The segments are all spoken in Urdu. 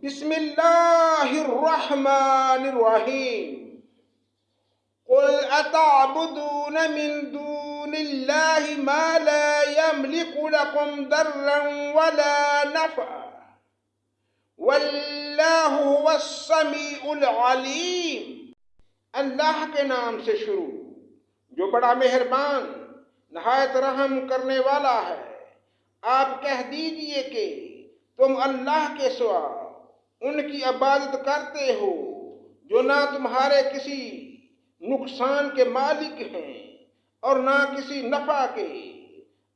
بسم اللہ الرحمن الرحیم قل اتعبدون من دون اللہ ما لا يملك لكم ضرا ولا نفعا واللہ هو السمیع العلیم۔ اللہ کے نام سے شروع جو بڑا مہربان نہایت رحم کرنے والا ہے۔ آپ کہہ دیجئے کہ تم اللہ کے سوا ان کی عبادت کرتے ہو جو نہ تمہارے کسی نقصان کے مالک ہیں اور نہ کسی نفع کے۔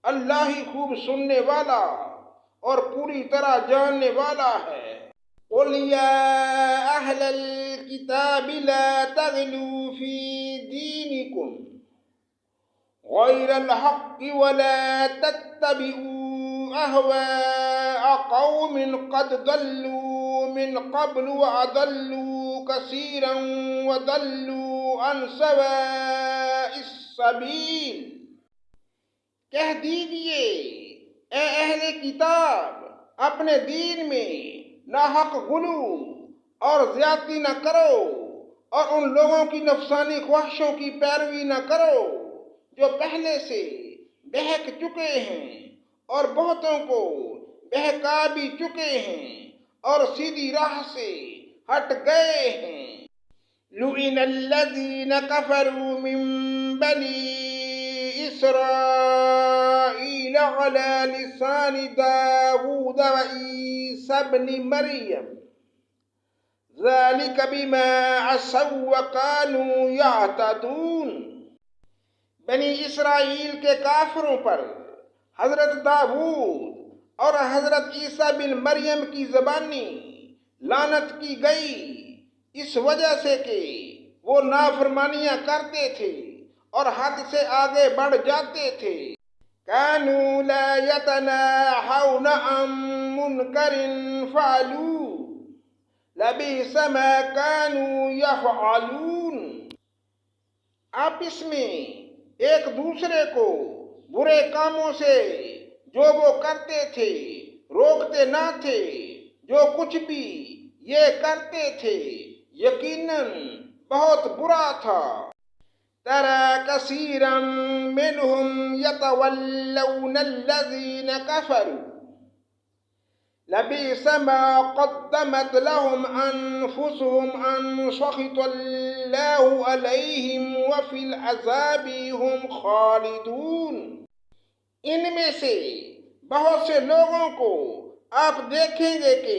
اللہ ہی خوب سننے والا اور پوری طرح جاننے والا ہے۔ قل یا اہل الکتاب لا تغلوا فی دینکم غیر الحق ولا تتبعوا اہواء قوم قد ضلوا من قبل وأضلوا كثيرا وضلوا عن سواء السبيل۔ کہہ دیجئے اے اہل کتاب اپنے دین میں ناحق غلو اور زیادتی نہ کرو اور ان لوگوں کی نفسانی خواہشوں کی پیروی نہ کرو جو پہلے سے بہک چکے ہیں اور بہتوں کو بہکا بھی چکے ہیں اور سیدھی راہ سے ہٹ گئے ہیں۔ لُعِنَ الَّذِينَ كَفَرُوا مِن بَنِي إِسْرَائِيلَ عَلَى لِسَانِ دَاوُودَ وَعِيسَى ابْنِ مَرْيَمَ ذَلِكَ بِمَا عَصَوْا وَكَانُوا يَعْتَدُونَ۔ بنی اسرائیل کے کافروں پر حضرت داؤد اور حضرت عیسیٰ بن مریم کی زبانی لعنت کی گئی اس وجہ سے کہ وہ نافرمانیاں کرتے تھے اور حد سے آگے بڑھ جاتے تھے۔ كانوا لا يتناهون عن منكر فعلوه لبئس ما كانوا يفعلون۔ آپس میں ایک دوسرے کو برے کاموں سے جو وہ کرتے تھے روکتے نہ تھے، جو کچھ بھی یہ کرتے تھے یقیناً بہت برا تھا۔ تَرَى كَثِيرًا مِّنْهُمْ يَتَوَلَّوْنَ الَّذِينَ كَفَرُوا لَبِئْسَ مَا قَدَّمَتْ لَهُمْ أَنفُسُهُمْ أَن سَخِطَ اللَّهُ عَلَيْهِمْ وَفِي الْعَذَابِ هُمْ خَالِدُونَ۔ ان میں سے بہت سے لوگوں کو آپ دیکھیں گے کہ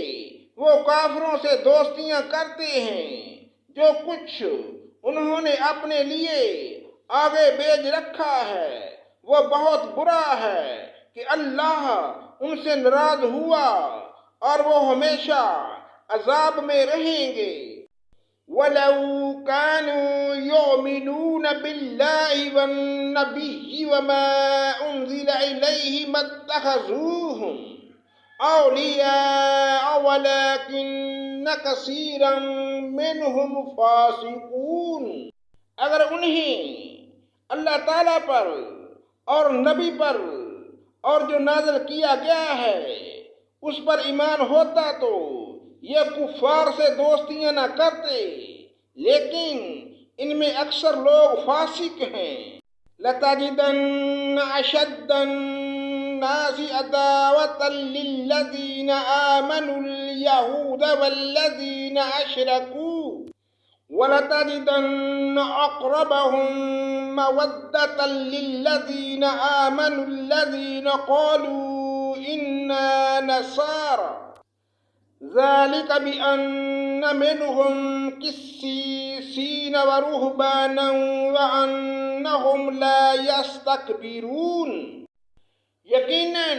وہ کافروں سے دوستیاں کرتے ہیں، جو کچھ انہوں نے اپنے لیے آگے بھیج رکھا ہے وہ بہت برا ہے کہ اللہ ان سے ناراض ہوا اور وہ ہمیشہ عذاب میں رہیں گے۔ وَلَوْ كَانُوا يُؤْمِنُونَ بِاللَّهِ وَالنَّبِيِّ وَمَا أُنزِلَ إِلَيْهِ مَا اتَّخَذُوهُمْ أَوْلِيَاءَ وَلَكِنَّ كَثِيرًا مِّنْهُمْ فَاسِقُونَ۔ اگر انہیں اللہ تعالیٰ پر اور نبی پر اور جو نازل کیا گیا ہے اس پر ایمان ہوتا تو یہ کفار سے دوستیاں نہ کرتے، لیکن ان میں اکثر لوگ فاسق ہیں۔ لَتَجِدَنَّ أَشَدَّ النَّاسِ عَدَاوَةً لِّلَّذِينَ آمَنُوا الْيَهُودَ وَالَّذِينَ أَشْرَكُوا وَلَتَجِدَنَّ أَقْرَبَهُم مَّوَدَّةً لِّلَّذِينَ آمَنُوا الَّذِينَ قَالُوا إِنَّا نَصَارَىٰ ذَلِكَ بِأَنَّ مِنْهُمْ قِسِّيسِينَ وَرُهْبَانًا وَأَنَّهُمْ لَا يَسْتَكْبِرُونَ۔ یقیناً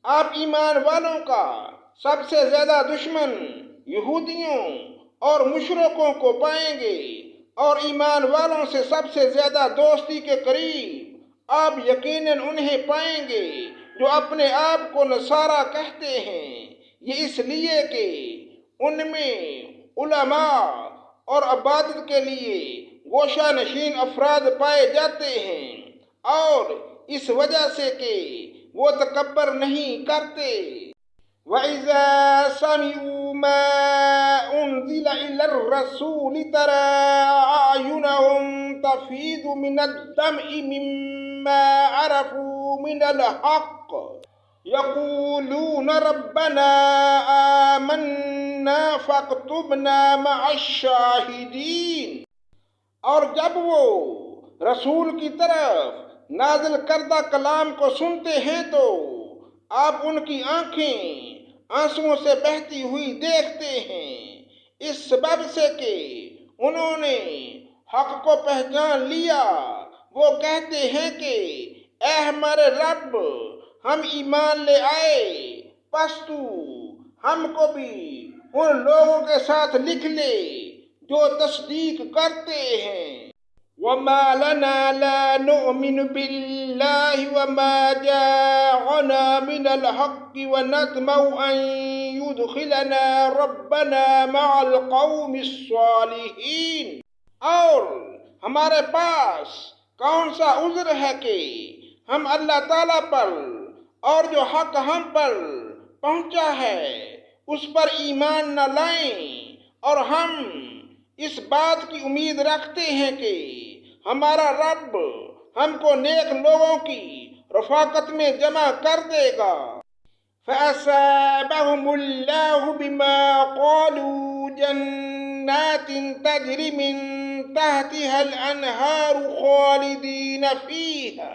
آپ ایمان والوں کا سب سے زیادہ دشمن یہودیوں اور مشرکوں کو پائیں گے اور ایمان والوں سے سب سے زیادہ دوستی کے قریب آپ یقیناً انہیں پائیں گے جو اپنے آپ کو نصارہ کہتے ہیں۔ یہ اس لیے کہ ان میں علماء اور عبادت کے لیے گوشہ نشین افراد پائے جاتے ہیں اور اس وجہ سے کہ وہ تکبر نہیں کرتے۔ وَإِذَا سَمِعُوا ما أنزل إلى الرسول ترى أعينهم تفيض من الدمع مما عرفوا من الحق يقولون ربنا آمنا فاكتبنا مع الشاہدین۔ اور جب وہ رسول کی طرف نازل کردہ کلام کو سنتے ہیں تو آپ ان کی آنکھیں آنسوؤں سے بہتی ہوئی دیکھتے ہیں، اس سبب سے کہ انہوں نے حق کو پہچان لیا۔ وہ کہتے ہیں کہ اے ہمارے رب، ہم ایمان لے آئے، پس تو ہم کو بھی ان لوگوں کے ساتھ لکھ لے جو تصدیق کرتے ہیں۔ وَمَا لَنَا لَا نُؤْمِنُ بِاللَّهِ وَمَا جَاءَنَا مِنَ الْحَقِّ وَنَطْمَعُ أَن يُدْخِلَنَا رَبَّنَا مَعَ الْقَوْمِ الصَّالِحِينَ۔ اور ہمارے پاس کون سا عذر ہے کہ ہم اللہ تعالیٰ پر اور جو حق ہم پر پہنچا ہے اس پر ایمان نہ لائیں، اور ہم اس بات کی امید رکھتے ہیں کہ ہمارا رب ہم کو نیک لوگوں کی رفاقت میں جمع کر دے گا۔ فَأَصَابَهُمُ اللَّهُ بِمَا قَالُوا جَنَّاتٍ تَجْرِي مِن تَحْتِهَا الْأَنْهَارُ خَالِدِينَ فِيهَا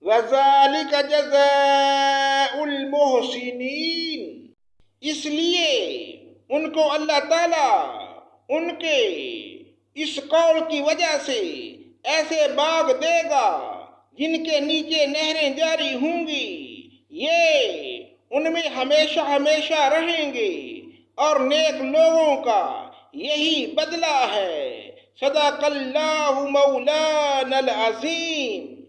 وَذَلِكَ جَزَاءُ الْمُحْسِنِينَ۔ اس لیے ان کو اللہ تعالیٰ ان کے اس قول کی وجہ سے ایسے باغ دے گا جن کے نیچے نہریں جاری ہوں گی، یہ ان میں ہمیشہ ہمیشہ رہیں گے، اور نیک لوگوں کا یہی بدلہ ہے۔ صدق اللہ مولانا العظیم۔